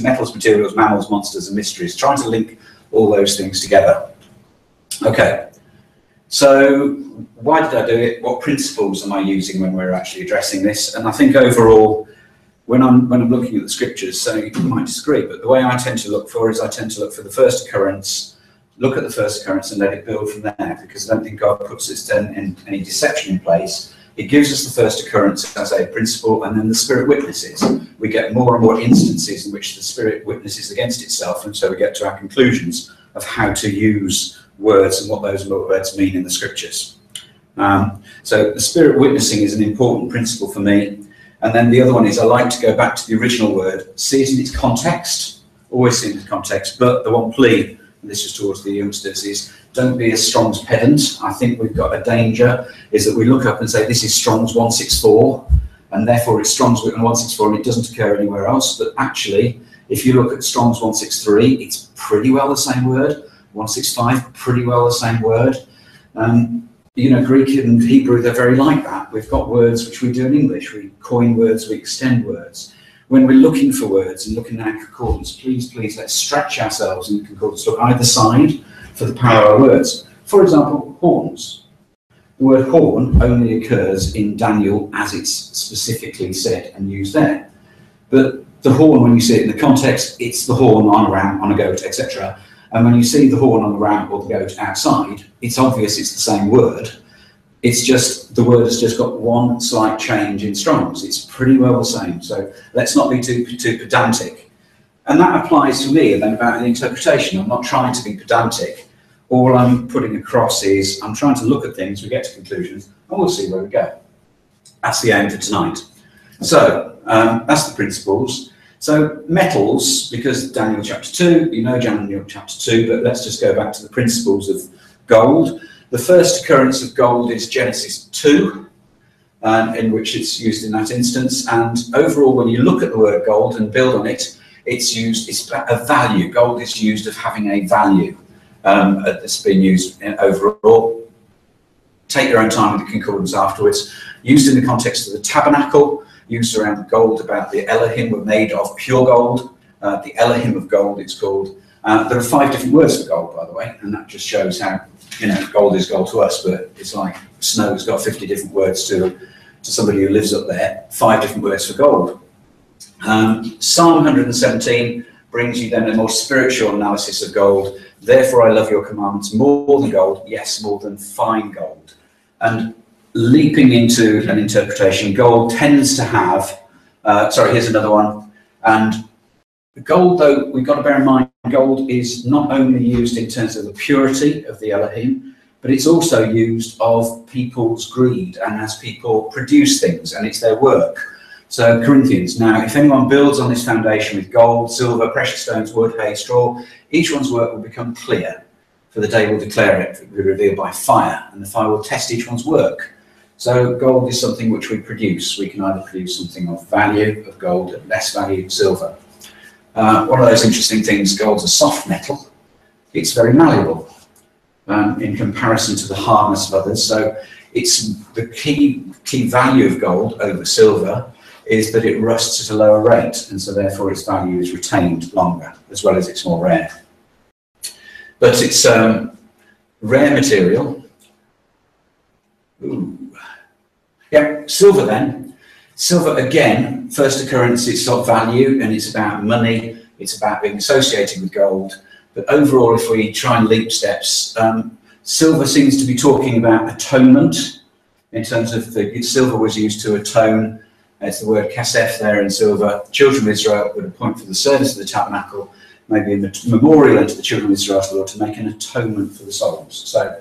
metals, materials, mammals, monsters, and mysteries, trying to link all those things together. Okay, so why did I do it? What principles am I using when we're actually addressing this? And I think overall, when I'm looking at the scriptures, so you might disagree, but the way I tend to look for is I tend to look for the first occurrence, look at the first occurrence and let it build from there, because I don't think God puts us in any deception in place. It gives us the first occurrence as a principle, and then the Spirit witnesses. We get more and more instances in which the Spirit witnesses against itself, and so we get to our conclusions of how to use words and what those words mean in the scriptures. So the Spirit witnessing is an important principle for me. And then the other one is I like to go back to the original word, see it in its context, always see it in its context, but the one plea, and this is towards the youngsters, is don't be a Strong's pedant. I think we've got a danger, is that we look up and say this is Strong's 164, and therefore it's Strong's 164 and it doesn't occur anywhere else. But actually, if you look at Strong's 163, it's pretty well the same word. 165, pretty well the same word. You know, Greek and Hebrew, they're very like that. We've got words which we do in English. We coin words, we extend words. When we're looking for words and looking at concordance, please, let's stretch ourselves in the concordance. Look either side for the power of our words. For example, horns. The word horn only occurs in Daniel as it's specifically said and used there. But the horn, when you see it in the context, it's the horn on a ram, on a goat, etc. And when you see the horn on the ram or the goat outside, it's obvious it's the same word. It's just, the word has just got one slight change in Strong's. It's pretty well the same. So let's not be too pedantic. And that applies to me, and then about the interpretation. I'm not trying to be pedantic. All I'm putting across is I'm trying to look at things, we get to conclusions, and we'll see where we go. That's the aim for tonight. So that's the principles. So metals, because Daniel chapter 2, you know Daniel chapter 2, but let's just go back to the principles of gold. The first occurrence of gold is Genesis 2, in which it's used in that instance. And overall, when you look at the word gold and build on it, it's used, it's a value. Gold is used of having a value. It's been used overall. Take your own time with the concordance afterwards. Used in the context of the tabernacle, used around the gold, about the Elohim were made of pure gold. The Elohim of gold, it's called. There are 5 different words for gold, by the way, and that just shows how, you know, gold is gold to us, but it's like snow has got 50 different words to somebody who lives up there. 5 different words for gold. Psalm 117 brings you then a more spiritual analysis of gold. Therefore I love your commandments more than gold, yes, more than fine gold. And leaping into an interpretation, gold tends to have, here's another one. And gold, though, we've got to bear in mind, gold is not only used in terms of the purity of the Elohim, but it's also used of people's greed and as people produce things, and it's their work. So Corinthians, now if anyone builds on this foundation with gold, silver, precious stones, wood, hay, straw, each one's work will become clear, for the day will declare it, will be revealed by fire, and the fire will test each one's work. So gold is something which we produce. We can either produce something of value, of gold, and less value, silver. One of those interesting things, gold's a soft metal. It's very malleable in comparison to the hardness of others. So it's the key value of gold over silver is that it rusts at a lower rate, and so therefore its value is retained longer, as well as it's more rare. But it's rare material. Ooh. Yeah, silver then. Silver, again, first occurrence, it's got value and it's about money, it's about being associated with gold. But overall, if we try and leap steps, silver seems to be talking about atonement in terms of the silver was used to atone. It's the word kasef there in silver. Children of Israel would appoint for the service of the tabernacle, maybe a memorial unto the children of Israel to the Lord to make an atonement for the souls. So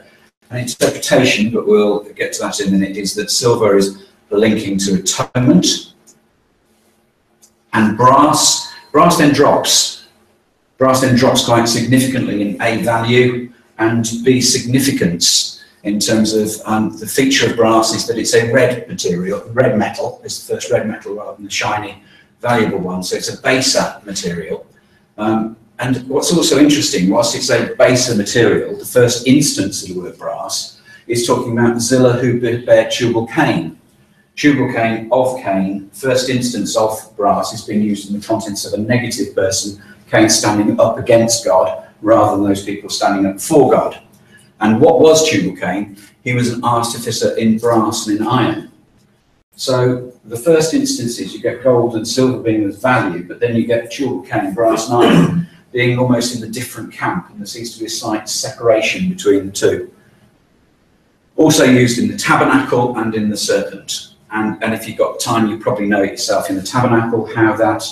an interpretation, but we'll get to that in a minute, is that silver is linking to atonement. And brass then drops. Brass then drops quite significantly in A, value, and B, significance, in terms of the feature of brass is that it's a red material. Red metal is the first red metal rather than the shiny, valuable one. So it's a baser material. And what's also interesting, whilst it's a baser material, the first instance of the word brass is talking about Zillah who bare Tubal Cain. tubal Cain, of Cain, first instance of brass is being used in the context of a negative person, Cain standing up against God, rather than those people standing up for God. And what was tubal Cain? He was an artificer in brass and in iron. So the first instances, you get gold and silver being of value, but then you get tubal Cain, brass and iron, being almost in a different camp, and there seems to be a slight separation between the two. Also used in the tabernacle and in the serpent. And if you've got time, you probably know it yourself in the tabernacle, how that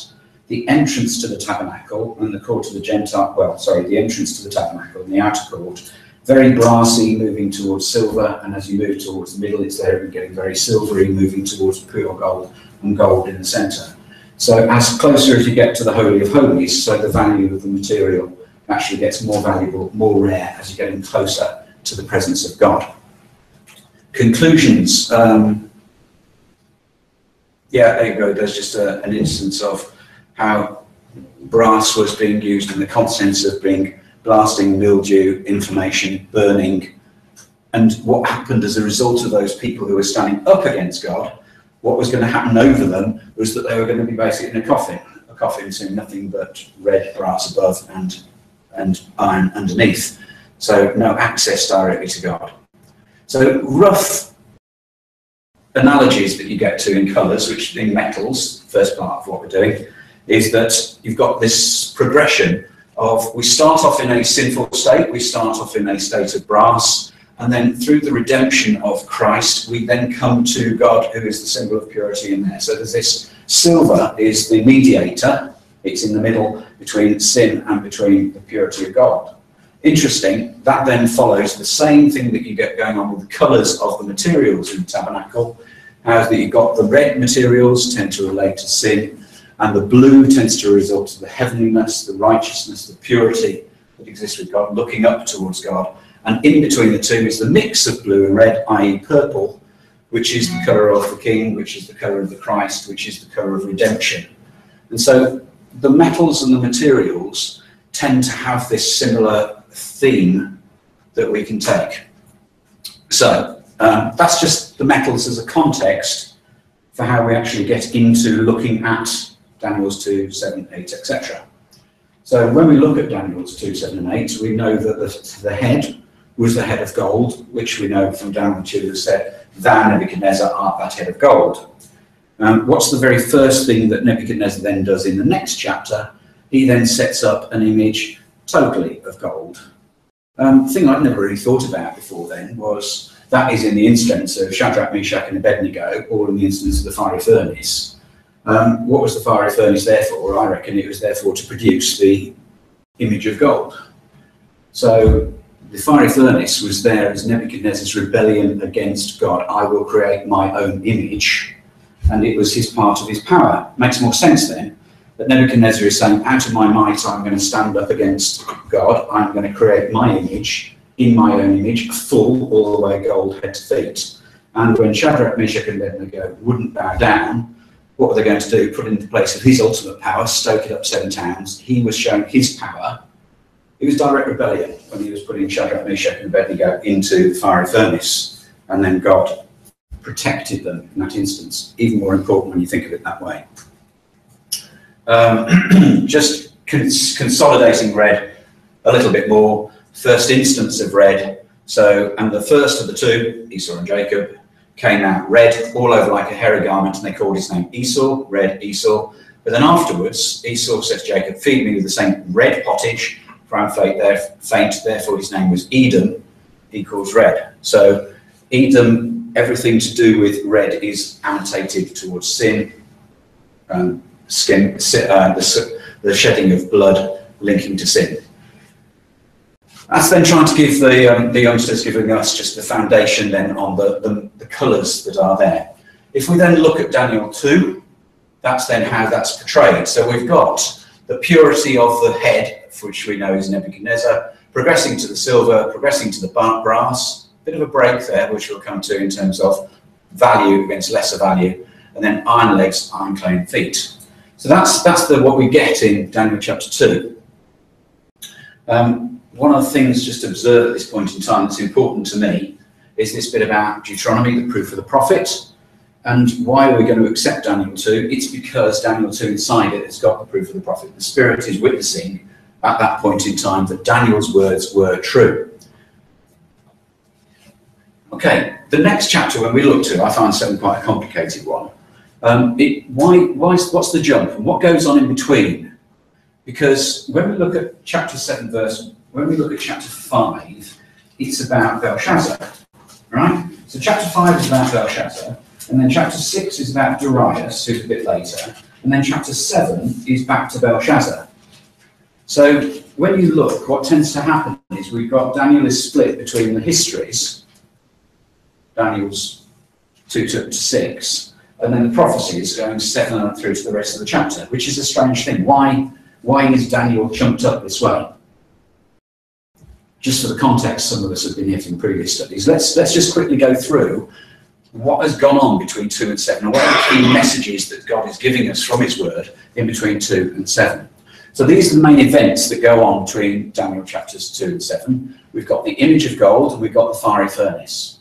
the entrance to the tabernacle and the court of the Gentile, the entrance to the tabernacle and the outer court, very brassy, moving towards silver, and as you move towards the middle, it's there getting very silvery, moving towards pure gold and gold in the centre. So as closer as you get to the Holy of Holies, so the value of the material actually gets more valuable, more rare as you're getting closer to the presence of God. Conclusions. There you go. There's just an instance of how brass was being used in the context of being blasting, mildew, inflammation, burning. And what happened as a result of those people who were standing up against God, what was going to happen over them was that they were going to be basically in a coffin seeing nothing but red brass above and iron underneath. So no access directly to God. So rough analogies that you get to in colours, which in metals, first part of what we're doing, is that you've got this progression of, we start off in a sinful state, we start off in a state of brass, and then through the redemption of Christ, we then come to God, who is the symbol of purity in there. So there's this silver is the mediator, it's in the middle between sin and between the purity of God. Interesting, that then follows the same thing that you get going on with the colours of the materials in the tabernacle, how that you've got the red materials tend to relate to sin, and the blue tends to result to the heavenliness, the righteousness, the purity that exists with God, looking up towards God. And in between the two is the mix of blue and red, i.e. purple, which is the colour of the King, which is the colour of the Christ, which is the colour of redemption. And so the metals and the materials tend to have this similar theme that we can take. So that's just the metals as a context for how we actually get into looking at Daniel's 2, 7, 8, etc. So when we look at Daniel's 2, 7 and 8, we know that the head was the head of gold, which we know from Daniel 2 said, "Thou, Nebuchadnezzar, art that head of gold." What's the very first thing that Nebuchadnezzar then does in the next chapter? He then sets up an image totally of gold. Thing I'd never really thought about before then was that is in the instance of Shadrach, Meshach and Abednego, or in the instance of the fiery furnace. What was the fiery furnace there for? I reckon it was therefore to produce the image of gold. So the fiery furnace was there as Nebuchadnezzar's rebellion against God. I will create my own image. And it was his part of his power. Makes more sense then that Nebuchadnezzar is saying, out of my might, I'm going to stand up against God. I'm going to create my image, in my own image, full, all the way gold, head to feet. And when Shadrach, Meshach and Abednego wouldn't bow down, what were they going to do? Put it into place of his ultimate power, stoke it up 7 towns. He was showing his power. It was direct rebellion when he was putting Shadrach, Meshach and Abednego into the fiery furnace. And then God protected them in that instance. Even more important when you think of it that way. Just consolidating red a little bit more. First instance of red. So, and the first of the two, Esau and Jacob, came out red all over like a hairy garment, and they called his name Esau, red Esau. But then afterwards, Esau says to Jacob, feed me with the same red pottage, for I'm faint, therefore his name was Edom, equals red. So Edom, everything to do with red is annotated towards sin, the shedding of blood linking to sin. That's then trying to give the youngsters, giving us just the foundation then on the colours that are there. If we then look at Daniel 2, that's then how that's portrayed. So we've got the purity of the head, which we know is Nebuchadnezzar, progressing to the silver, progressing to the brass, bit of a break there, which we'll come to in terms of value against lesser value, and then iron legs, iron clay feet. So that's what we get in Daniel chapter 2. One of the things just to observe at this point in time that's important to me is this bit about Deuteronomy, the proof of the prophet. And why are we going to accept Daniel 2? It's because Daniel 2 inside it has got the proof of the prophet. The Spirit is witnessing at that point in time that Daniel's words were true. Okay, the next chapter when we look to, I find something quite a complicated one. What's the jump and what goes on in between? Because when we look at chapter 7 when we look at chapter 5, it's about Belshazzar, right? So chapter 5 is about Belshazzar, and then chapter 6 is about Darius, who's a bit later, and then chapter 7 is back to Belshazzar. So when you look, what tends to happen is we've got Daniel is split between the histories, Daniel's 2 to 6, and then the prophecies going 7 on through to the rest of the chapter, which is a strange thing. Why is Daniel chunked up this way? Just for the context, some of us have been here from previous studies. Let's just quickly go through what has gone on between 2 and 7, and what are the key messages that God is giving us from his word in between 2 and 7. So these are the main events that go on between Daniel chapters 2 and 7. We've got the image of gold, and we've got the fiery furnace.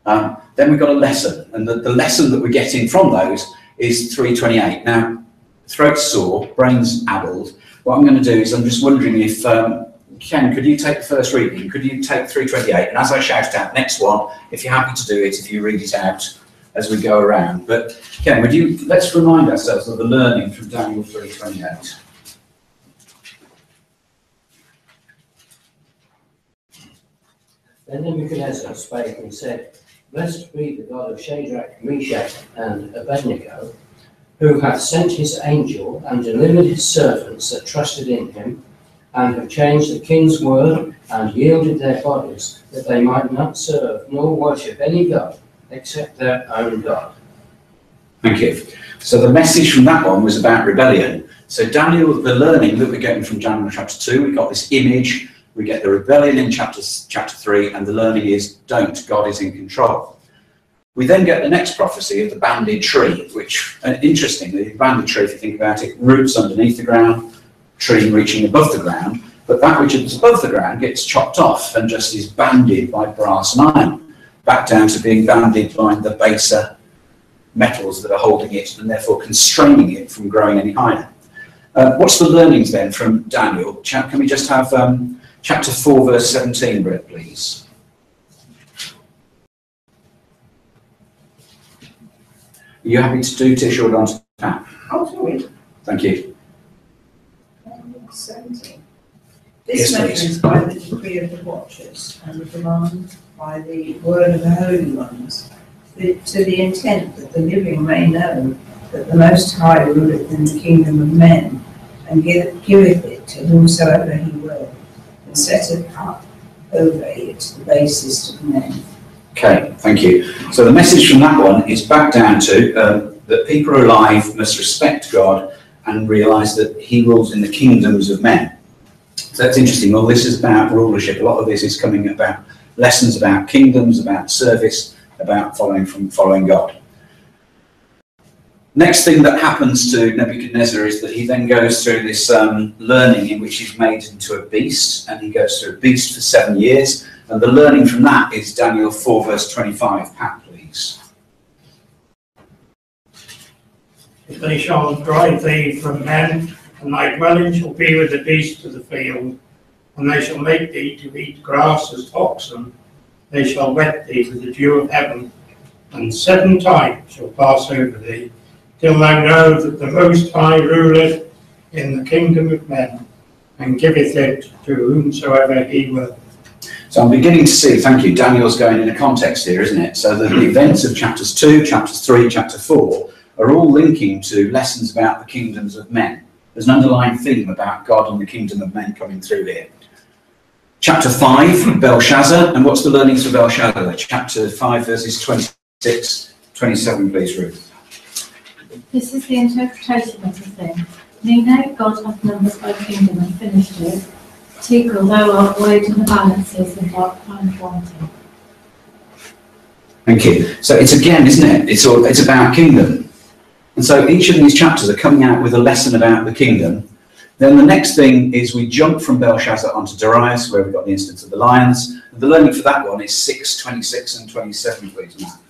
Then we've got a lesson, and the lesson that we're getting from those is 3:28. Now, throat's sore, brain's addled. What I'm going to do is I'm just wondering if, Ken, could you take the first reading? Could you take 3:28? And as I shout it out, next one, if you're happy to do it, if you read it out as we go around. But Ken, let's remind ourselves of the learning from Daniel 3:28. Then Nebuchadnezzar spake and said, Blessed be the God of Shadrach, Meshach, and Abednego, who hath sent his angel and delivered his servants that trusted in him, and have changed the king's word and yielded their bodies, that they might not serve nor worship any god except their own God. Thank you. So the message from that one was about rebellion. So Daniel, the learning that we're getting from Daniel chapter 2, we got this image. We get the rebellion in chapter 3, and the learning is don't, God is in control. We then get the next prophecy of the banded tree, which, interestingly, the banded tree, if you think about it, roots underneath the ground, tree reaching above the ground, but that which is above the ground gets chopped off and just is banded by brass and iron, back down to being banded by the baser metals that are holding it and therefore constraining it from growing any higher. What's the learnings then from Daniel? Can we just have chapter 4, verse 17, Brett, please? Are you happy to do Tish or do you want to Pat? Oh, sorry. Thank you. 17. This matter is by the decree of the watchers, and the command by the word of the holy ones, to the intent that the living may know that the Most High ruleth in the kingdom of men, and giveth it to whomsoever he will, and setteth up over it the basest of men. Okay, thank you. So the message from that one is back down to that people are alive must respect God and realise that he rules in the kingdoms of men. So that's interesting. Well, this is about rulership. A lot of this is coming about lessons about kingdoms, about service, about following God. Next thing that happens to Nebuchadnezzar is that he then goes through this learning in which he's made into a beast, and he goes through a beast for 7 years. And the learning from that is Daniel 4, verse 25. Pat, please. They shall drive thee from men, and thy dwelling shall be with the beasts of the field, and they shall make thee to eat grass as oxen. They shall wet thee with the dew of heaven, and 7 times shall pass over thee, till thou know that the Most High ruleth in the kingdom of men, and giveth it to whomsoever he will. So I'm beginning to see, thank you, Daniel's going in a context here, isn't it? So the events of chapters 2, chapters 3, chapter 4 are all linking to lessons about the kingdoms of men. There's an underlying theme about God and the kingdom of men coming through here. Chapter 5, Belshazzar, and what's the learnings for Belshazzar? Chapter 5, verses 26, 27, please, Ruth. This is the interpretation of the thing. Me know God hath numbered thy kingdom and finished it. Tekel, thou art weighed in the balances and art found wanting. Thank you. So it's again, isn't it? It's about kingdom. And so each of these chapters are coming out with a lesson about the kingdom. Then the next thing is we jump from Belshazzar onto Darius, where we've got the instance of the lions. The learning for that one is 6, 26 and 27, please, Matt.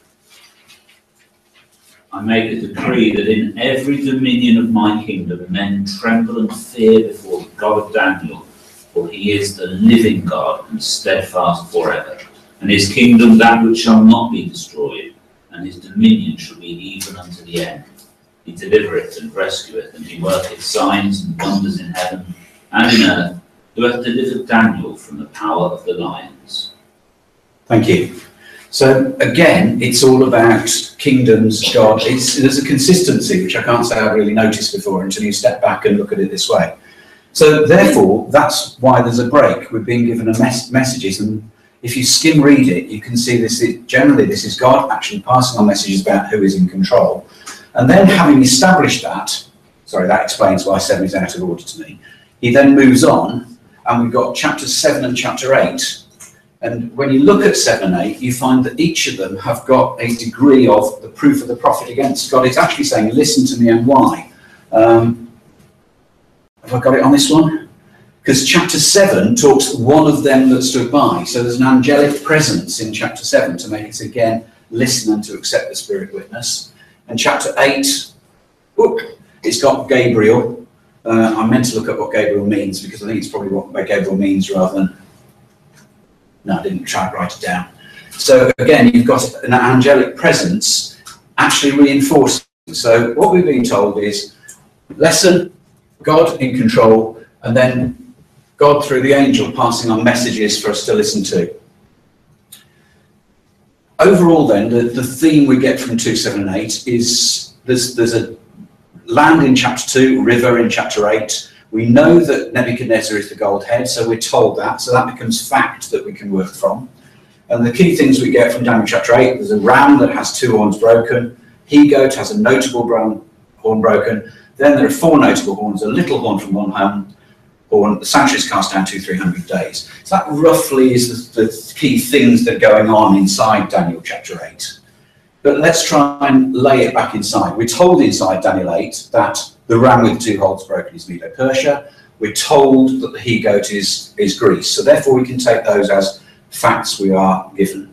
I make a decree that in every dominion of my kingdom men tremble and fear before the God of Daniel, for he is the living God and steadfast forever. And his kingdom that which shall not be destroyed, and his dominion shall be even unto the end. He delivereth and rescueth, and he worketh signs and wonders in heaven and in earth, who hath delivered Daniel from the power of the lions. Thank you. So again, it's all about kingdoms, God. There's a consistency, which I can't say I've really noticed before until you step back and look at it this way. So therefore, that's why there's a break. We're being given messages, and if you skim read it, you can see this. Generally, this is God actually passing on messages about who is in control. And then having established that, sorry, that explains why 7 is out of order to me. He then moves on, and we've got chapter 7 and chapter 8. And when you look at 7 and 8, you find that each of them have got a degree of the proof of the prophet against God. It's actually saying, listen to me and why. Have I got it on this one? Because chapter 7 talks one of them that stood by. So there's an angelic presence in chapter 7 to make us again listen and to accept the Spirit witness. And chapter 8, it's got Gabriel. I meant to look up what Gabriel means because I think it's probably what Gabriel means rather than... No, I didn't try to write it down. So again, you've got an angelic presence actually reinforcing. So what we've been told is lesson, God in control, and then God through the angel passing on messages for us to listen to. Overall then, the theme we get from 2, 7 and 8 is there's a land in chapter 2, river in chapter 8. We know that Nebuchadnezzar is the gold head, so we're told that. So that becomes fact that we can work from. And the key things we get from Daniel chapter 8, there's a ram that has 2 horns broken. He-goat has a notable horn broken. Then there are 4 notable horns, a little horn from one horn. The sanctuary is cast down 200-300 days. So that roughly is the key things that are going on inside Daniel chapter 8. But let's try and lay it back inside. We're told inside Daniel 8 that the ram with 2 horns broken is Medo-Persia. We're told that the he-goat is Greece. So therefore we can take those as facts we are given.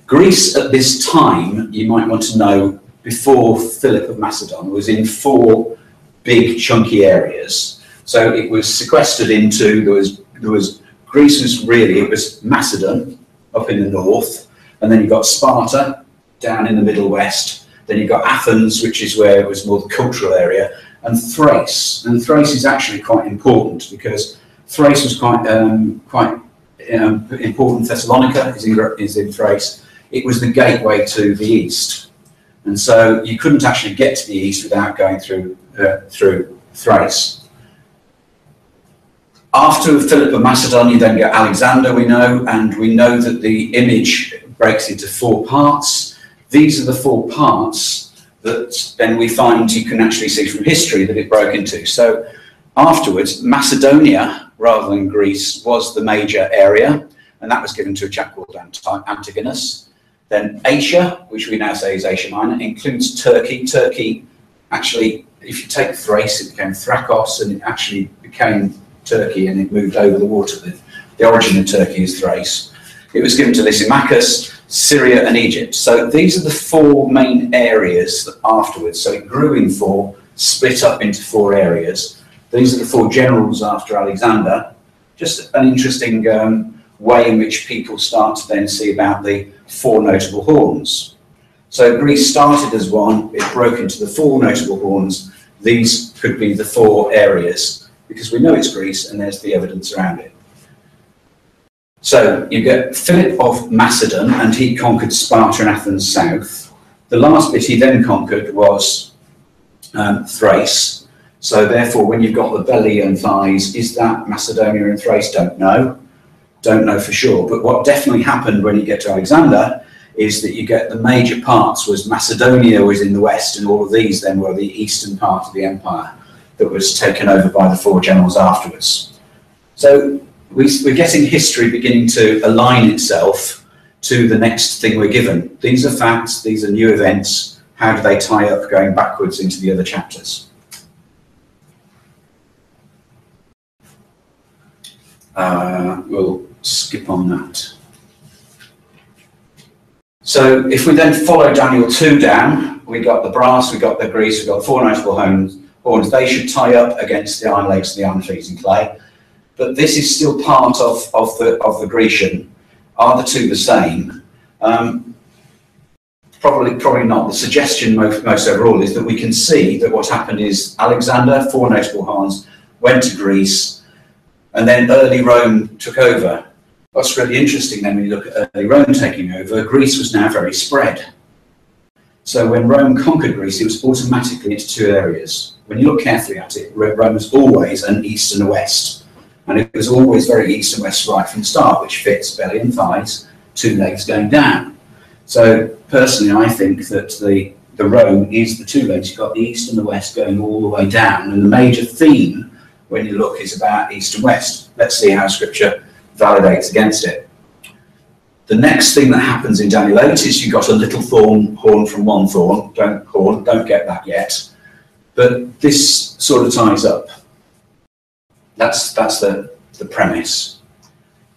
Greece at this time, you might want to know, before Philip of Macedon, was in 4 big chunky areas. So it was sequestered into, Greece it was Macedon up in the north, and then you've got Sparta down in the Middle West. Then you've got Athens, which is where it was more the cultural area, and Thrace. And Thrace is actually quite important because Thrace was quite important. Thessalonica is in Thrace. It was the gateway to the east. And so you couldn't actually get to the east without going through Thrace. After Philip of Macedon, you then get Alexander, we know, and we know that the image breaks into 4 parts. These are the 4 parts that then we find you can actually see from history that it broke into. So afterwards, Macedonia, rather than Greece, was the major area, and that was given to a chap called Antigonus. Then Asia, which we now say is Asia Minor, includes Turkey. Turkey, actually, if you take Thrace, it became Thrakos, and it actually became Turkey, and it moved over the water. The origin of Turkey is Thrace. It was given to Lysimachus, Syria and Egypt. So these are the 4 main areas that afterwards. So it grew in 4, split up into 4 areas. These are the 4 generals after Alexander. Just an interesting way in which people start to then see about the 4 notable horns. So Greece started as 1, it broke into the 4 notable horns. These could be the 4 areas because we know it's Greece and there's the evidence around it. So you get Philip of Macedon, and he conquered Sparta and Athens south. The last bit he then conquered was Thrace. So therefore, when you've got the belly and thighs, is that Macedonia and Thrace? Don't know for sure. But what definitely happened when you get to Alexander is that you get the major parts was Macedonia was in the west, and all of these then were the eastern part of the empire that was taken over by the 4 generals afterwards. So we're getting history beginning to align itself to the next thing we're given. These are facts, these are new events. How do they tie up going backwards into the other chapters? We'll skip on that. So if we then follow Daniel 2 down, we got the brass, we got the grease, we got the 4 notable horns. They should tie up against the iron legs and the iron feet and clay. But this is still part of the Grecian. Are the two the same? Probably not. The suggestion most overall is that we can see that what happened is Alexander, 4 notable horns, went to Greece, and then early Rome took over. What's really interesting then, when you look at early Rome taking over, Greece was now very spread. So when Rome conquered Greece, it was automatically into 2 areas. When you look carefully at it, Rome was always an east and a west. And it was always very east and west right from the start, which fits belly and thighs, 2 legs going down. So personally, I think that the Rome is the 2 legs. You've got the east and the west going all the way down. And the major theme, when you look, is about east and west. Let's see how Scripture validates against it. The next thing that happens in Daniel 8 is you've got a little horn from one thorn. Don't get that yet. But this sort of ties up. That's the premise.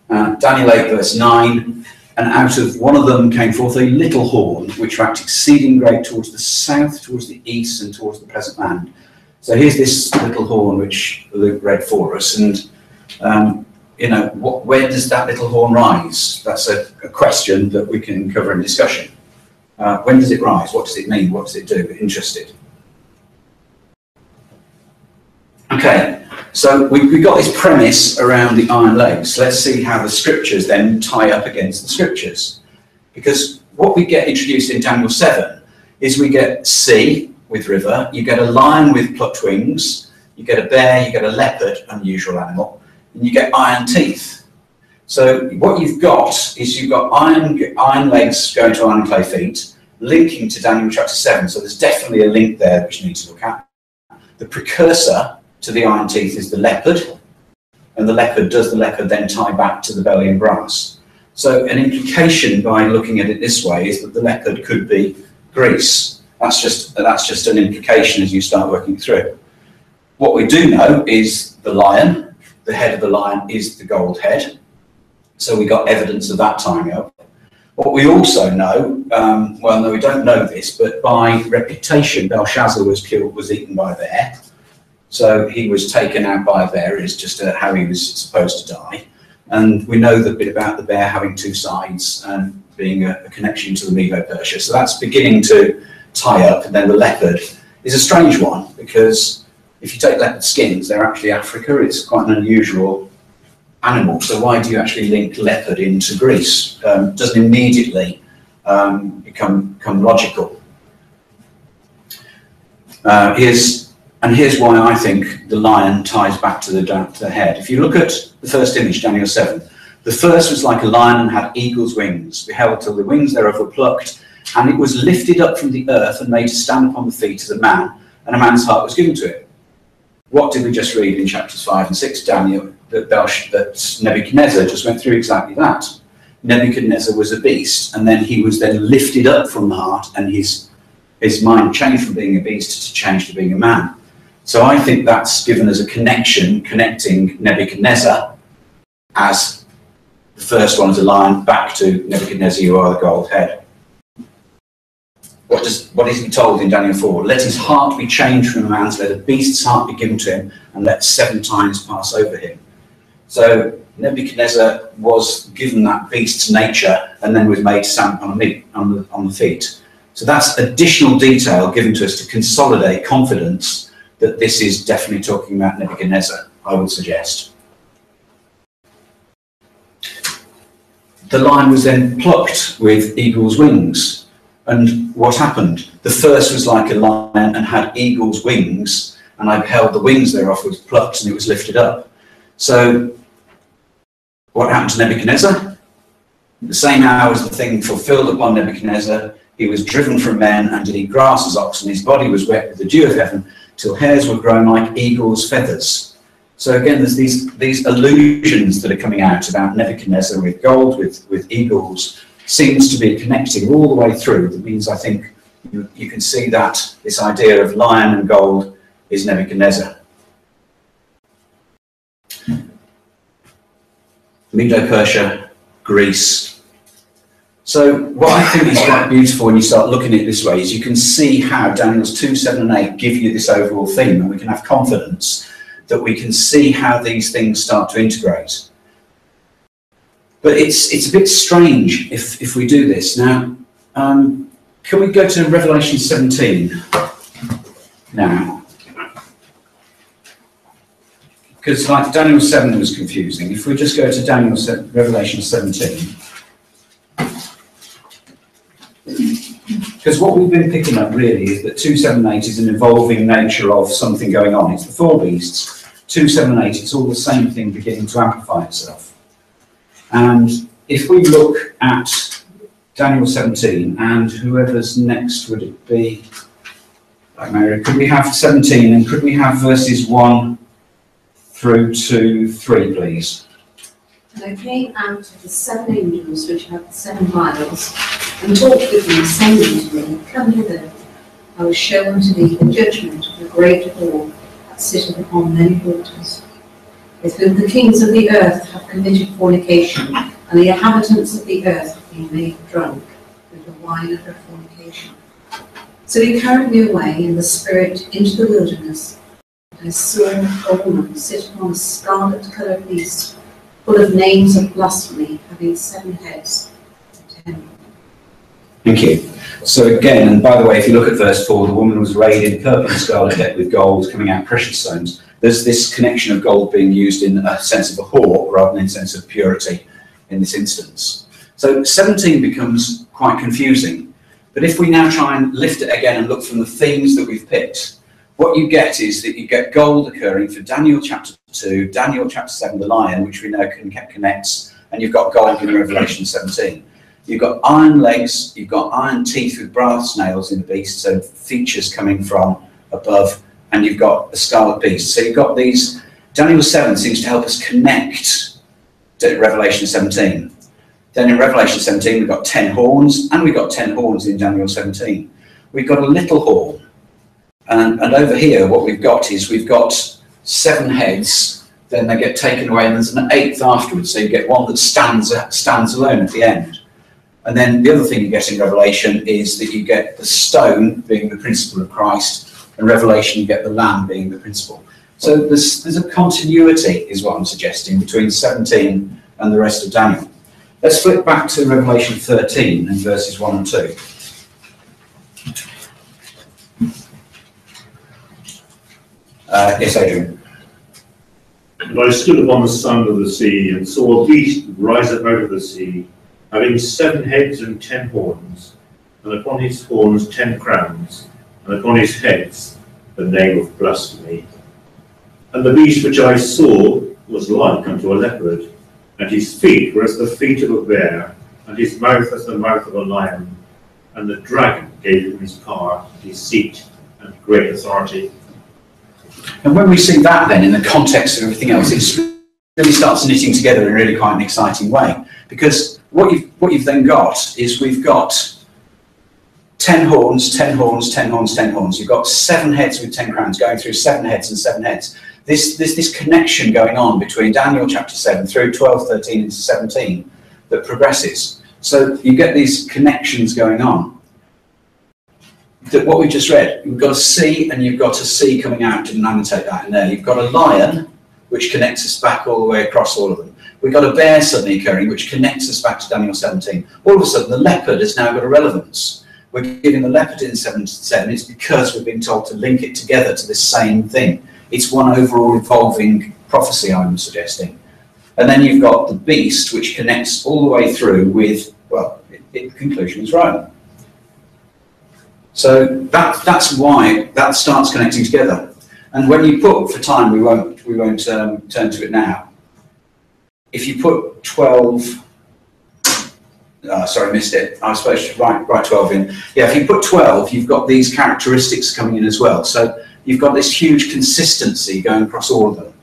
Daniel 8 verse 9, and out of one of them came forth a little horn, which waxed exceeding great towards the south, towards the east, and towards the present land. So here's this little horn which Luke read for us, and where does that little horn rise? That's a question that we can cover in discussion. When does it rise? What does it mean? What does it do? Interested? Okay, so we've got this premise around the iron legs. Let's see how the Scriptures then tie up against the Scriptures. Because what we get introduced in Daniel 7 is we get sea with river, you get a lion with plucked wings, you get a bear, you get a leopard, unusual animal, and you get iron teeth. So what you've got is you've got iron legs going to iron clay feet, linking to Daniel chapter 7. So there's definitely a link there which you need to look at. The precursor to the iron teeth is the leopard, and does the leopard then tie back to the belly and brass? So an implication by looking at it this way is that the leopard could be Greece. That's just an implication as you start working through. What we do know is the lion, the head of the lion is the gold head. So we got evidence of that tying up. What we also know, well, no, we don't know this, but by reputation, Belshazzar was eaten by a bear. So he was taken out by a bear, is just how he was supposed to die. And we know the bit about the bear having 2 sides and being a connection to the Medo-Persia. So that's beginning to tie up. And then the leopard is a strange one, because if you take leopard skins, they're actually Africa. It's quite an unusual animal. So why do you actually link leopard into Greece? Doesn't immediately become logical. Here's why I think the lion ties back to the head. If you look at the first image, Daniel 7, the first was like a lion and had eagle's wings, beheld till the wings thereof were plucked, and it was lifted up from the earth and made to stand upon the feet as a man, and a man's heart was given to it. What did we just read in chapters 5 and 6, Daniel? That Nebuchadnezzar just went through exactly that. Nebuchadnezzar was a beast, and then he was then lifted up from the heart, and his mind changed from being a beast to change to being a man. So I think that's given us a connection, connecting Nebuchadnezzar as the first one as a lion back to Nebuchadnezzar, you are the gold head. What is he told in Daniel 4? Let his heart be changed from a man's, let a beast's heart be given to him, and let 7 times pass over him. So Nebuchadnezzar was given that beast's nature and then was made to stand on the feet. So that's additional detail given to us to consolidate confidence that this is definitely talking about Nebuchadnezzar, I would suggest. The lion was then plucked with eagle's wings. And what happened? The first was like a lion and had eagle's wings, and I beheld the wings thereof was plucked and it was lifted up. So what happened to Nebuchadnezzar? The same hour as the thing fulfilled upon Nebuchadnezzar, he was driven from men and did eat grass as oxen. His body was wet with the dew of heaven, till hairs were grown like eagle's feathers. So again, there's these allusions that are coming out about Nebuchadnezzar with gold, with eagles, seems to be connecting all the way through. That means I think you can see that this idea of lion and gold is Nebuchadnezzar. Medo-Persia, Greece. So what I think is quite beautiful when you start looking at it this way is you can see how Daniel's 2, 7 and 8 give you this overall theme, and we can have confidence that we can see how these things start to integrate. But it's a bit strange if we do this. Now, can we go to Revelation 17 now? Because like Daniel 7 was confusing. If we just go to Revelation 17. Because what we've been picking up really is that 2, 7 and 8 is an evolving nature of something going on. It's the 4 beasts. 2, 7 and 8, it's all the same thing beginning to amplify itself. And if we look at Daniel 17, and whoever's next would it be? Like Mary, could we have 17 and could we have verses 1 through to 3, please? And I came out of the 7 angels which had the 7 vials, and talked with them, saying to me, Come hither, I will show unto thee the judgment of the great whore that sitteth upon many waters, with whom the kings of the earth have committed fornication, and the inhabitants of the earth have been made drunk with the wine of her fornication. So he carried me away in the spirit into the wilderness, and I saw a woman sit upon a scarlet-coloured beast, full of names of blasphemy, having 7 heads and 10. Thank you. So again, and by the way, if you look at verse 4, the woman was arrayed in purple and scarlet decked with gold, coming out precious stones. There's this connection of gold being used in a sense of a whore rather than in a sense of purity in this instance. So 17 becomes quite confusing. But if we now try and lift it again and look from the themes that we've picked, what you get is that you get gold occurring for Daniel chapter 2, Daniel chapter 7, the lion, which we know connects, and you've got gold in Revelation 17. You've got iron legs, you've got iron teeth with brass nails in the beast, so features coming from above, and you've got the scarlet beast. So you've got these, Daniel 7 seems to help us connect to Revelation 17. Then in Revelation 17 we've got 10 horns, and we've got 10 horns in Daniel 17. We've got a little horn, and over here what we've got is we've got 7 heads, then they get taken away, and there's an 8th afterwards, so you get one that stands alone at the end. And then the other thing you get in Revelation is that you get the stone being the principle of Christ, and Revelation you get the lamb being the principle. So there's a continuity, is what I'm suggesting, between 17 and the rest of Daniel. Let's flip back to Revelation 13 and verses 1 and 2. Yes, Adrian. And I stood upon the sand of the sea, and saw a beast rise up out of the sea, having 7 heads and 10 horns, and upon his horns 10 crowns, and upon his heads the name of blasphemy. And the beast which I saw was like unto a leopard, and his feet were as the feet of a bear, and his mouth as the mouth of a lion. And the dragon gave him his power, his seat, and great authority. And when we see that then in the context of everything else, it really starts knitting together in really quite an exciting way. Because what you've then got is we've got 10 horns, 10 horns, 10 horns, 10 horns. You've got 7 heads with 10 crowns going through 7 heads and 7 heads. This connection going on between Daniel chapter 7 through 12, 13 into 17 that progresses. So you get these connections going on. That what we just read, you've got a C and you've got a C coming out. Didn't annotate that in there. You've got a lion, which connects us back all the way across all of them. We've got a bear suddenly occurring, which connects us back to Daniel 17. All of a sudden, the leopard has now got a relevance. We're giving the leopard in 7. It's because we've been told to link it together to this same thing. It's one overall evolving prophecy, I'm suggesting. And then you've got the beast, which connects all the way through with, well, the conclusion is right. So that's why that starts connecting together. And when you put, for time, we won't turn to it now. If you put 12, sorry, missed it. I was supposed to write 12 in. Yeah, if you put 12, you've got these characteristics coming in as well. So you've got this huge consistency going across all of them.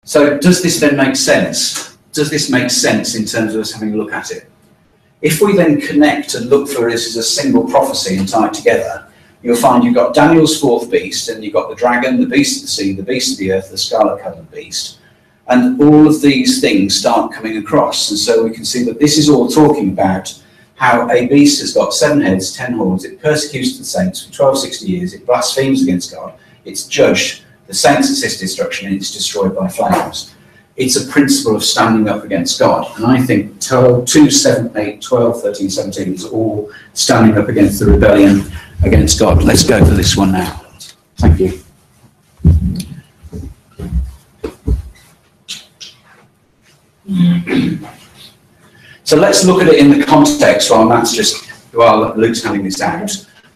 So does this then make sense? Does this make sense in terms of us having a look at it? If we then connect and look for this as a single prophecy and tie it together, you'll find you've got Daniel's 4th beast, and you've got the dragon, the beast of the sea, the beast of the earth, the scarlet-coloured beast. And all of these things start coming across. And so we can see that this is all talking about how a beast has got 7 heads, 10 horns, it persecutes the saints for 1260 years, it blasphemes against God, it's judged, the saints assist destruction, and it's destroyed by flames. It's a principle of standing up against God. And I think 2, 7, 8, 12, 13, 17 is all standing up against the rebellion against God. Let's go for this one now. Thank you. So let's look at it in the context while Luke's handing this out,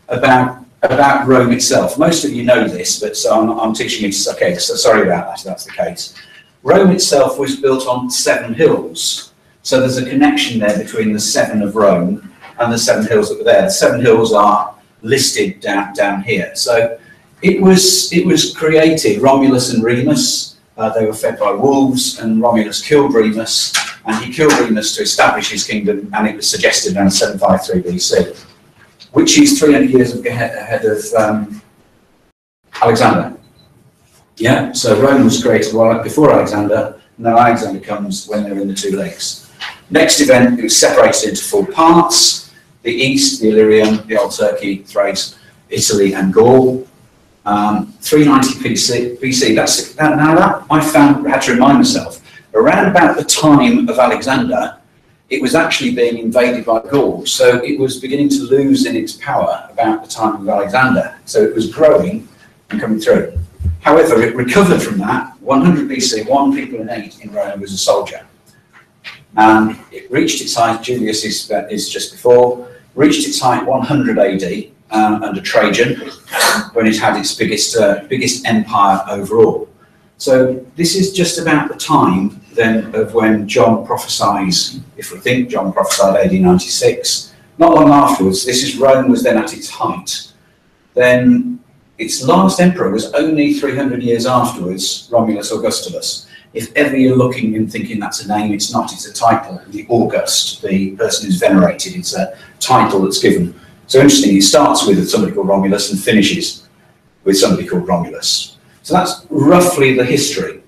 about Rome itself. Most of you know this, but so I'm teaching you. Okay, so sorry about that if that's the case. Rome itself was built on 7 hills. So there's a connection there between the 7 of Rome and the 7 hills that were there. The 7 hills are listed down here. So it was created, Romulus and Remus, they were fed by wolves, and Romulus killed Remus, and he killed Remus to establish his kingdom, and it was suggested around 753 BC, which is 300 years ahead of Alexander. Yeah, so Rome was created before Alexander, and then Alexander comes when they're in the 2 lakes. Next event, it was separated into 4 parts: the East, the Illyrian, the Old Turkey, Thrace, Italy, and Gaul. 390 BC. Now that I had to remind myself, around about the time of Alexander, it was actually being invaded by Gaul, so it was beginning to lose in its power about the time of Alexander. So it was growing and coming through. However, it recovered from that. 100 BC, 1 people in 8 in Rome was a soldier. And it reached its height, Julius is just before, reached its height 100 AD under Trajan, when it had its biggest empire overall. So this is just about the time then of when John prophesies, if we think John prophesied AD 96, not long afterwards. This is Rome was then at its height. Then its last emperor was only 300 years afterwards, Romulus Augustulus. If ever you're looking and thinking that's a name, it's not, it's a title. The August, the person who's venerated, it's a title that's given. So interesting, it starts with somebody called Romulus and finishes with somebody called Romulus. So that's roughly the history.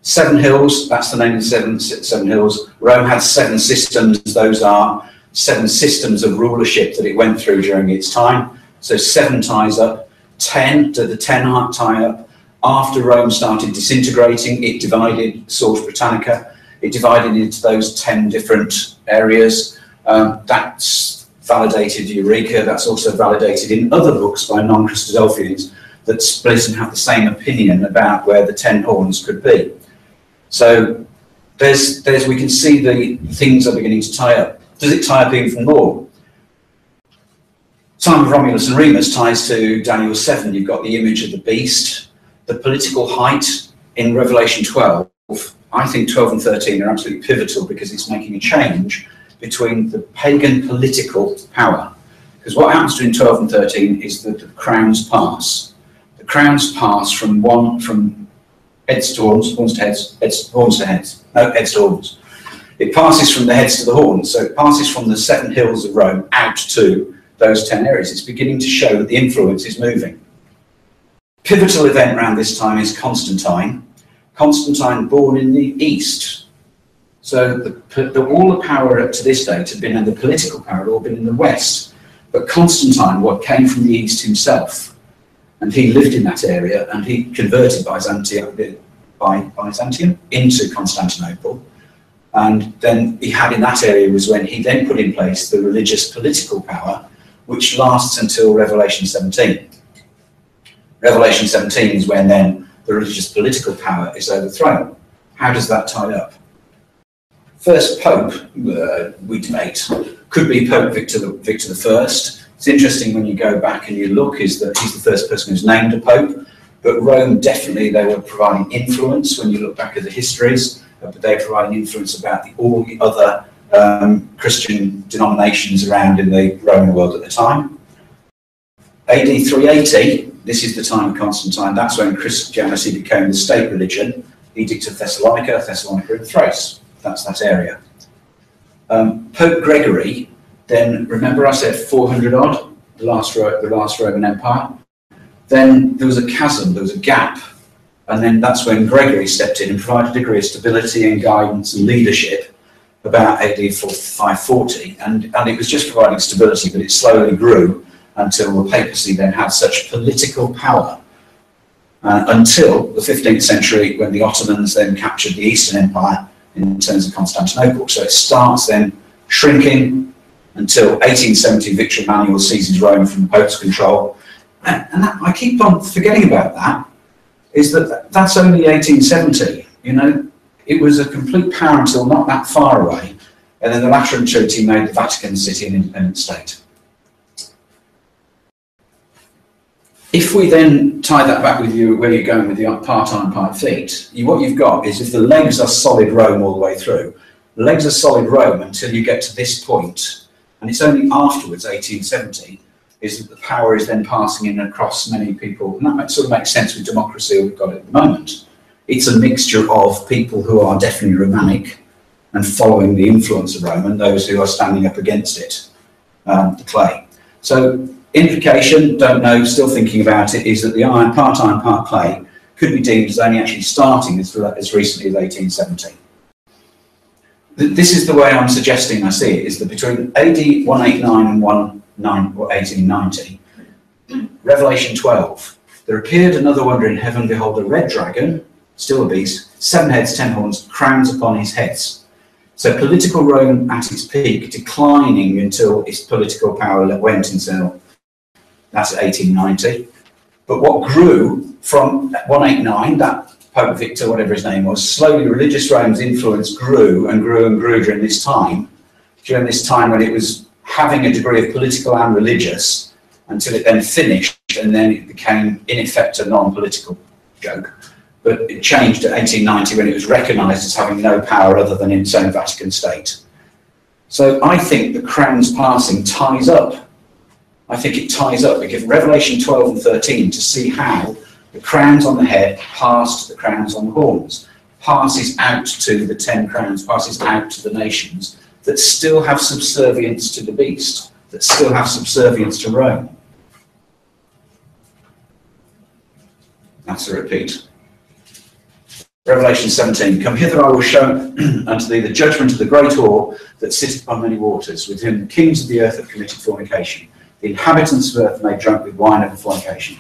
7 hills, that's the name of the 7 hills. Rome had 7 systems. Those are 7 systems of rulership that it went through during its time. So 7 ties up, 10 to the 10 tie up. After Rome started disintegrating, it divided Source Britannica. It divided into those 10 different areas. That's validated Eureka. That's also validated in other books by non-Christadelphians that split and have the same opinion about where the 10 horns could be. So we can see the things are beginning to tie up. Does it tie up even more? Time of Romulus and Remus ties to Daniel 7. You've got the image of the beast. The political height in Revelation 12, I think 12 and 13 are absolutely pivotal because it's making a change between the pagan political power. Because what happens between 12 and 13 is that the crowns pass. The crowns pass from heads to horns, horns to heads, horns to heads. No, heads to horns. It passes from the heads to the horns. So it passes from the 7 hills of Rome out to those 10 areas. It's beginning to show that the influence is moving. Pivotal event around this time is Constantine. Constantine born in the East. So all the power up to this date had been, and the political power had all been in the West. But Constantine, what came from the East himself, and he lived in that area, and he converted Byzantium into Constantinople. And then he had in that area was when he then put in place the religious political power, which lasts until Revelation 17. Revelation 17 is when then the religious political power is overthrown. How does that tie up? First Pope, we debate, could be Pope Victor I. It's interesting when you go back and you look, is that he's the first person who's named a Pope, but Rome definitely, they were providing influence when you look back at the histories, but they're providing influence about all the other Christian denominations around in the Roman world at the time. AD 380, this is the time of Constantine, that's when Christianity became the state religion, Edict of Thessalonica and Thrace. That's that area. Pope Gregory, then remember I said 400 odd, the last Roman Empire. Then there was a chasm, there was a gap, and then that's when Gregory stepped in and provided a degree of stability and guidance and leadership about AD 540, and it was just providing stability, but it slowly grew until the papacy then had such political power until the 15th century, when the Ottomans then captured the Eastern Empire in terms of Constantinople. So it starts then shrinking until 1870, Victor Emmanuel seizes Rome from the Pope's control. And that, I keep on forgetting about that, is that's only 1870, you know. It was a complete power until not that far away, and then the Lateran Treaty made the Vatican City an independent state. If we then tie that back with you, where you're going with the part arm, part feet, what you've got is, if the legs are solid Rome all the way through, the legs are solid Rome until you get to this point, and it's only afterwards, 1870, is that the power is then passing in across many people, and that sort of makes sense with democracy we've got at the moment. It's a mixture of people who are definitely Romanic and following the influence of Rome, and those who are standing up against it, the clay. So implication, don't know, still thinking about it, is that the iron, part clay, could be deemed as only actually starting as recently as 1870. This is the way I'm suggesting I see it, is that between AD 189 and 1890, Revelation 12, there appeared another wonder in heaven, behold, a red dragon, still a beast, 7 heads, 10 horns, crowns upon his heads. So political Rome at its peak, declining until its political power went until, that's 1890. But what grew from 189, that Pope Victor, whatever his name was, slowly religious Rome's influence grew and grew and grew during this time when it was having a degree of political and religious, until it then finished, and then it became, in effect, a non-political joke. But it changed at 1890 when it was recognised as having no power other than in its own Vatican state. So I think the crown's passing ties up. I think it ties up, because Revelation 12 and 13, to see how the crowns on the head pass to the crowns on the horns, passes out to the 10 crowns, passes out to the nations that still have subservience to the beast, that still have subservience to Rome. That's a repeat. Revelation 17, come hither, I will show unto thee the judgment of the great whore that sitteth upon many waters, with whom the kings of the earth have committed fornication, the inhabitants of earth made drunk with wine of fornication.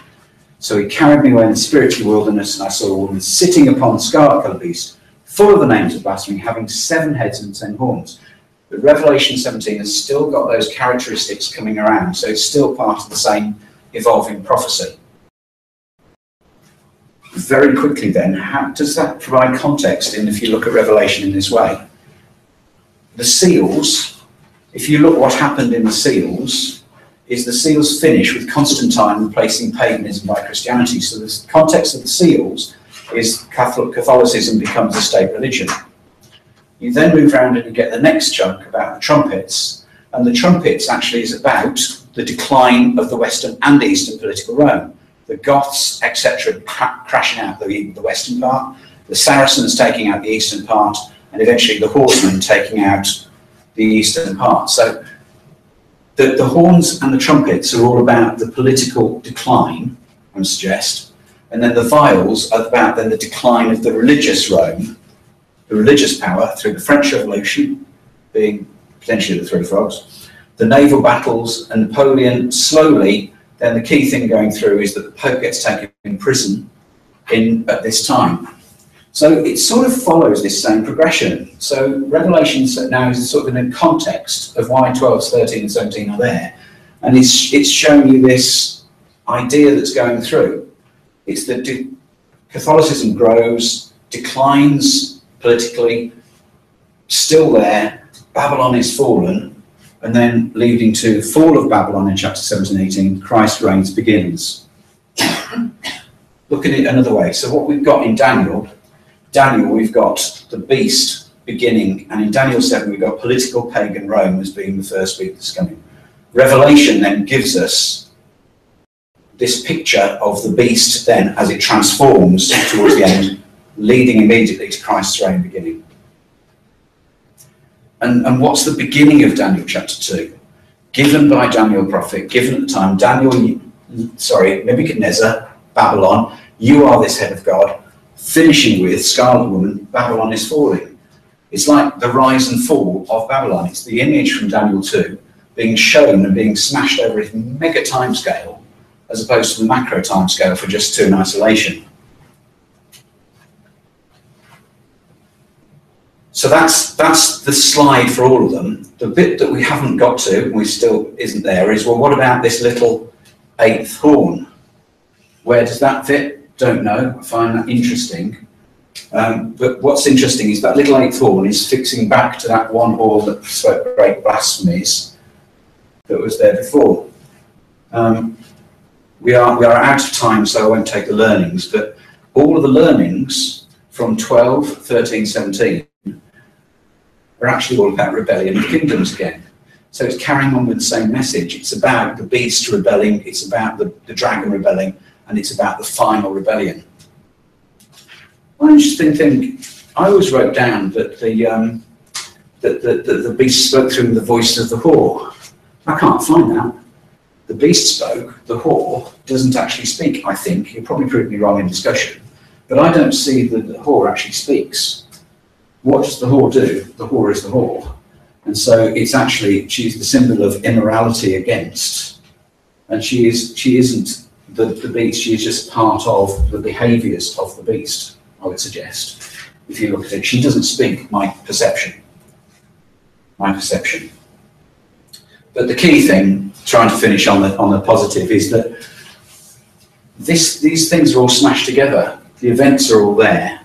So he carried me away in the spiritual wilderness, and I saw a woman sitting upon a scarlet-coloured beast, full of the names of blasphemy, having 7 heads and 10 horns. But Revelation 17 has still got those characteristics coming around, so it's still part of the same evolving prophecy. Very quickly then, how does that provide context if you look at Revelation in this way? The seals, if you look what happened in the seals, is the seals finish with Constantine replacing paganism by Christianity. So the context of the seals is Catholicism becomes a state religion. You then move around and you get the next chunk about the trumpets, and the trumpets actually is about the decline of the Western and Eastern political Rome. The Goths, etc., crashing out the western part, the Saracens taking out the eastern part, and eventually the horsemen taking out the eastern part. So the horns and the trumpets are all about the political decline, I would suggest, and then the viols are about then the decline of the religious Rome, the religious power through the French Revolution, being potentially the Three Frogs, the naval battles, and Napoleon slowly. Then the key thing going through is that the Pope gets taken in prison at this time. So it sort of follows this same progression. So Revelation now is sort of in a context of why 12, 13 and 17 are there. And it's showing you this idea that's going through. It's that Catholicism grows, declines politically, still there, Babylon is fallen, and then leading to fall of Babylon in chapter 17, 18, Christ reigns begins. Look at it another way. So what we've got in Daniel, we've got the beast beginning, and in Daniel 7 we've got political pagan Rome as being the first beast that's coming. Revelation then gives us this picture of the beast then as it transforms towards the end, leading immediately to Christ's reign beginning. And what's the beginning of Daniel chapter 2? Given by Daniel prophet, given at the time, Nebuchadnezzar, Babylon, you are this head of God, finishing with Scarlet Woman, Babylon is falling. It's like the rise and fall of Babylon. It's the image from Daniel 2 being shown and being smashed over a mega timescale, as opposed to the macro timescale for just 2 in isolation. So that's the slide for all of them. The bit that we haven't got to, and we still isn't there, is, well, what about this little 8th horn? Where does that fit? Don't know. I find that interesting. But what's interesting is that little 8th horn is fixing back to that one horn that spoke great blasphemies that was there before. We are out of time, so I won't take the learnings, but all of the learnings from 12, 13, 17 are actually all about rebellion of kingdoms again. So it's carrying on with the same message. It's about the beast rebelling, it's about the dragon rebelling, and it's about the final rebellion. One interesting thing, I always wrote down that the beast spoke through the voice of the whore. I can't find that. The beast spoke, the whore doesn't actually speak, I think. You'll probably prove me wrong in discussion. But I don't see that the whore actually speaks. What does the whore do? The whore is the whore. And so it's actually, she's the symbol of immorality against. And she isn't the beast, she is just part of the behaviours of the beast, I would suggest. If you look at it, she doesn't speak, my perception. My perception. But the key thing, trying to finish on the positive, is that these things are all smashed together. The events are all there.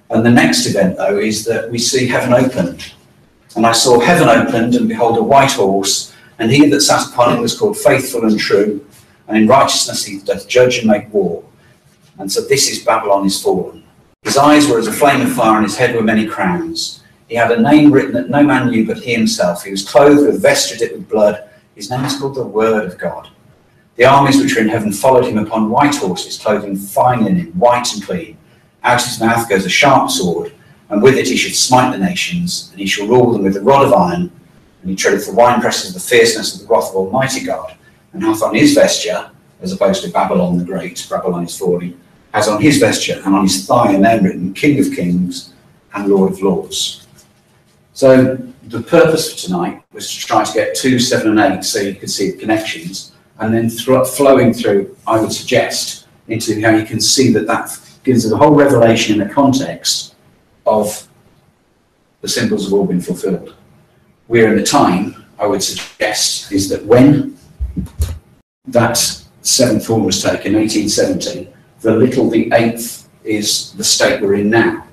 And the next event, though, is that we see heaven opened. And I saw heaven opened, and behold, a white horse, and he that sat upon it was called Faithful and True, and in righteousness he doth judge and make war. And so this is Babylon is fallen. His eyes were as a flame of fire, and his head were many crowns. He had a name written that no man knew but he himself. He was clothed with vesture dipped with blood. His name is called the Word of God. The armies which were in heaven followed him upon white horses, clothed in fine linen, white and clean. Out of his mouth goes a sharp sword, and with it he should smite the nations, and he shall rule them with a rod of iron, and he treadeth the winepresses of the fierceness of the wrath of Almighty God, and hath on his vesture, as opposed to Babylon the Great, Babylon is falling, has on his vesture and on his thigh a name written, King of Kings and Lord of Lords. So the purpose for tonight was to try to get 2, 7 and 8 so you could see the connections, and then flowing through, I would suggest, into how you can see that gives the whole revelation in the context of the symbols have all been fulfilled. We're in the time, I would suggest, is that when that 7th horn was taken, 1870, the 8th is the state we're in now.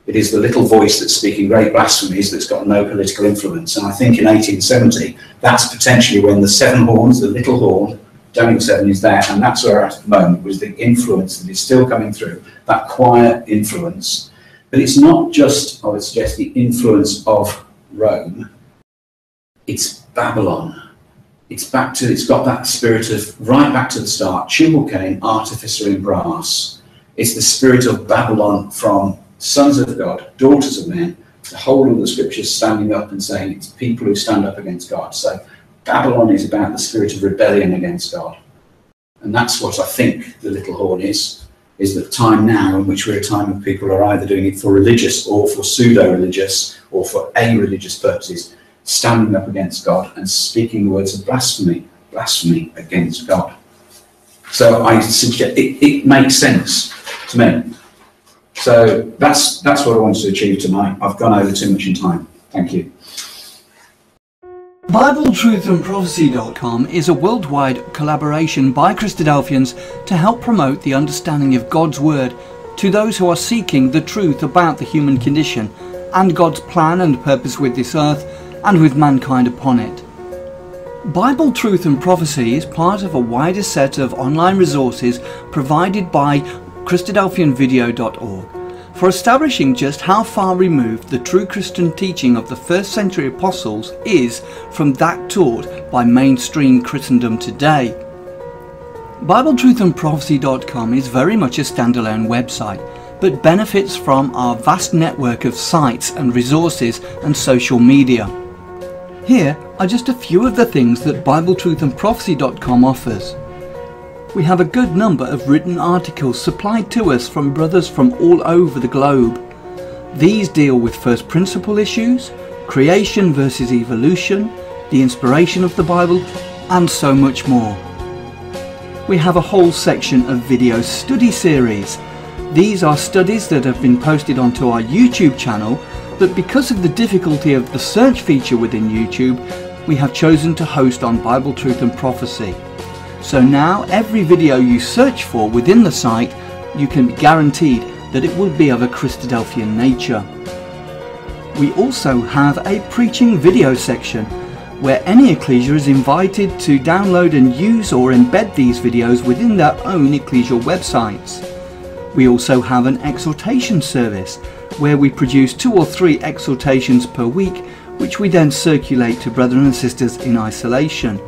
It is the little voice that's speaking great blasphemies that's got no political influence. And I think in 1870, that's potentially when the 7 horns, the little horn, Daniel 7 is there, and that's where at the moment was the influence that is still coming through, that quiet influence. But it's not just, I would suggest, the influence of Rome, it's Babylon. It's got that spirit of, right back to the start, sugarcane, artificer in brass. It's the spirit of Babylon from sons of God, daughters of men, the whole of the scriptures standing up and saying it's people who stand up against God. So Babylon is about the spirit of rebellion against God. And that's what I think the little horn is the time now in which we're a time of people who are either doing it for religious or for pseudo-religious or for a-religious purposes, standing up against God and speaking the words of blasphemy against God. So I suggest it makes sense to me. So that's what I wanted to achieve tonight. I've gone over too much in time. Thank you. BibleTruthAndProphecy.com is a worldwide collaboration by Christadelphians to help promote the understanding of God's Word to those who are seeking the truth about the human condition and God's plan and purpose with this earth and with mankind upon it. Bible Truth and Prophecy is part of a wider set of online resources provided by Christadelphianvideo.org for establishing just how far removed the true Christian teaching of the first century apostles is from that taught by mainstream Christendom today. BibleTruthAndProphecy.com is very much a standalone website, but benefits from our vast network of sites and resources and social media. Here are just a few of the things that BibleTruthAndProphecy.com offers. We have a good number of written articles supplied to us from brothers from all over the globe. These deal with first principle issues, creation versus evolution, the inspiration of the Bible, and so much more. We have a whole section of video study series. These are studies that have been posted onto our YouTube channel, but because of the difficulty of the search feature within YouTube, we have chosen to host on Bible Truth and Prophecy. So now every video you search for within the site, you can be guaranteed that it will be of a Christadelphian nature. We also have a preaching video section, where any ecclesia is invited to download and use or embed these videos within their own ecclesial websites. We also have an exhortation service, where we produce 2 or 3 exhortations per week, which we then circulate to brethren and sisters in isolation.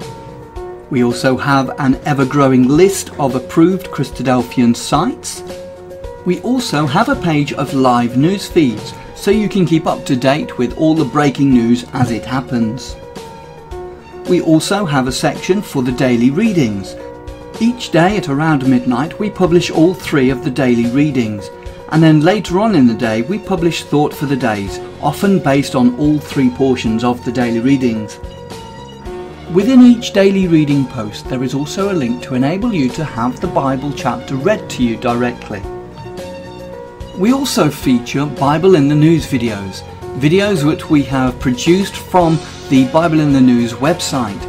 We also have an ever-growing list of approved Christadelphian sites. We also have a page of live news feeds, so you can keep up to date with all the breaking news as it happens. We also have a section for the daily readings. Each day at around midnight we publish all 3 of the daily readings, and then later on in the day we publish thought for the days, often based on all 3 portions of the daily readings. Within each daily reading post there is also a link to enable you to have the Bible chapter read to you directly. We also feature Bible in the News videos, videos which we have produced from the Bible in the News website.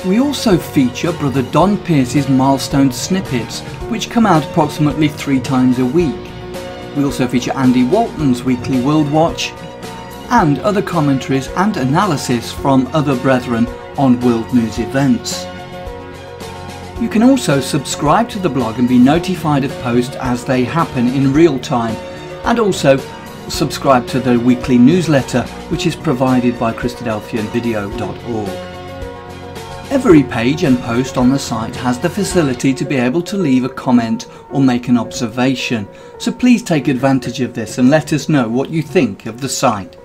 We also feature Brother Don Pierce's milestone snippets, which come out approximately 3 times a week. We also feature Andy Walton's weekly World Watch, and other commentaries and analysis from other brethren on world news events. You can also subscribe to the blog and be notified of posts as they happen in real time, and also subscribe to the weekly newsletter, which is provided by Christadelphianvideo.org. Every page and post on the site has the facility to be able to leave a comment or make an observation, so please take advantage of this and let us know what you think of the site.